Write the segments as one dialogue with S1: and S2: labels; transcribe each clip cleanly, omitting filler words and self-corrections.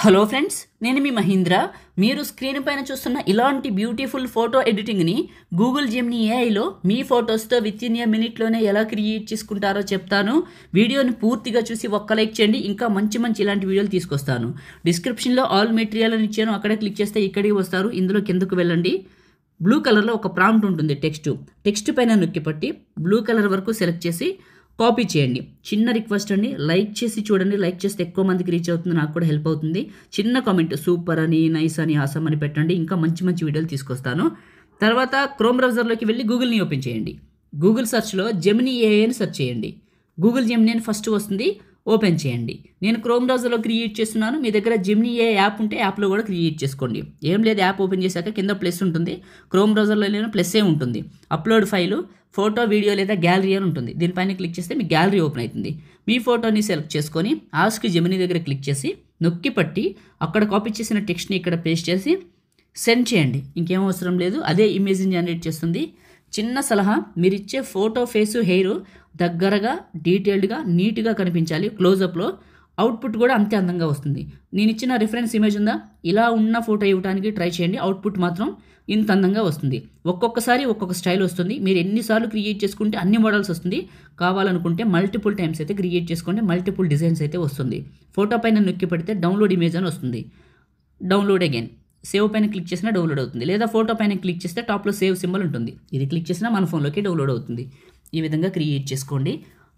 S1: Hello friends, నేను మీ మహీంద్ర. మీరు screen పైన చూస్తున్న ఇలాంటి బ్యూటిఫుల్ ఫోటో ఎడిటింగ్ని గూగుల్ జెమినీ ఏఐలో మీ ఫొటోస్తో విత్ ఇన్ ఏ మినిట్లోనే ఎలా క్రియేట్ చేసుకుంటారో చెప్తాను. వీడియోని పూర్తిగా చూసి ఒక్క లైక్ చేయండి. ఇంకా మంచి మంచి ఇలాంటి వీడియోలు తీసుకొస్తాను. డిస్క్రిప్షన్లో ఆల్ మెటీరియల్ అని ఇచ్చాను, అక్కడే క్లిక్ చేస్తే ఇక్కడికి వస్తారు. ఇందులో కిందకు వెళ్ళండి. బ్లూ కలర్లో ఒక ప్రాంప్ట్ ఉంటుంది, టెక్స్ట్ పైన నొక్కి పట్టి బ్లూ కలర్ వరకు సెలెక్ట్ చేసి కాపీ చేయండి. చిన్న రిక్వెస్ట్ అండి, లైక్ చేసి చూడండి. లైక్ చేస్తే ఎక్కువ మందికి రీచ్ అవుతుంది, నాకు కూడా హెల్ప్ అవుతుంది. చిన్న కామెంట్ సూపర్ అని, నైస్ అని, ఆసమ్ అని పెట్టండి. ఇంకా మంచి మంచి వీడియోలు తీసుకొస్తాను. తర్వాత క్రోమ్ బ్రౌజర్లోకి వెళ్ళి గూగుల్ని ఓపెన్ చేయండి. గూగుల్ సెర్చ్లో జెమినీ ఏఐ అని సెర్చ్ చేయండి. గూగుల్ జెమినీ అని ఫస్ట్ వస్తుంది, ఓపెన్ చేయండి. నేను క్రోమ్ బ్రౌజర్లో క్రియేట్ చేస్తున్నాను. మీ దగ్గర జెమినీ ఏ యాప్ ఉంటే యాప్లో కూడా క్రియేట్ చేసుకోండి. ఏం లేదు, యాప్ ఓపెన్ చేశాక కింద ప్లస్ ఉంటుంది. క్రోమ్ బ్రౌజర్లో ప్లస్సే ఉంటుంది. అప్లోడ్ ఫైలు, ఫోటో, వీడియో లేదా గ్యాలరీ అని ఉంటుంది. దీనిపైన క్లిక్ చేస్తే మీ గ్యాలరీ ఓపెన్ అవుతుంది. మీ ఫోటోని సెలెక్ట్ చేసుకొని ఆస్క్ జెమినీ దగ్గర క్లిక్ చేసి నొక్కి పట్టి అక్కడ కాపీ చేసిన టెక్స్ట్ని ఇక్కడ పేస్ట్ చేసి సెండ్ చేయండి. ఇంకేం అవసరం లేదు, అదే ఇమేజ్ని జనరేట్ చేస్తుంది. చిన్న సలహా, మీరు ఇచ్చే ఫోటో, ఫేసు, హెయిర్ దగ్గరగా, డీటెయిల్డ్గా, నీట్గా కనిపించాలి. క్లోజప్లో అవుట్పుట్ కూడా అంతే అందంగా వస్తుంది. నేను ఇచ్చిన రిఫరెన్స్ ఇమేజ్ ఉందా, ఇలా ఉన్న ఫోటో ఇవ్వడానికి ట్రై చేయండి. అవుట్పుట్ మాత్రం ఇంత అందంగా వస్తుంది. ఒక్కొక్కసారి ఒక్కొక్క స్టైల్ వస్తుంది. మీరు ఎన్నిసార్లు క్రియేట్ చేసుకుంటే అన్ని మోడల్స్ వస్తుంది. కావాలనుకుంటే మల్టిపుల్ టైమ్స్ అయితే క్రియేట్ చేసుకుంటే మల్టిపుల్ డిజైన్స్ అయితే వస్తుంది. ఫోటో పైన నొక్కి పెడితే డౌన్లోడ్ ఇమేజ్ అని వస్తుంది. డౌన్లోడ్ అగైన్, సేవ్ పైన క్లిక్ చేసినా డౌన్లోడ్ అవుతుంది. లేదా ఫోటో పైన క్లిక్ చేస్తే టాప్లో సేవ్ సింబల్ ఉంటుంది. ఇది క్లిక్ చేసినా మన ఫోన్లోకి డౌన్లోడ్ అవుతుంది. ఈ విధంగా క్రియేట్ చేసుకోండి.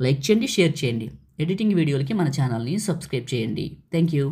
S1: లైక్ చేయండి, షేర్ చేయండి. ఎడిటింగ్ వీడియోలకి మన ఛానల్ని సబ్స్క్రైబ్ చేయండి. Thank you.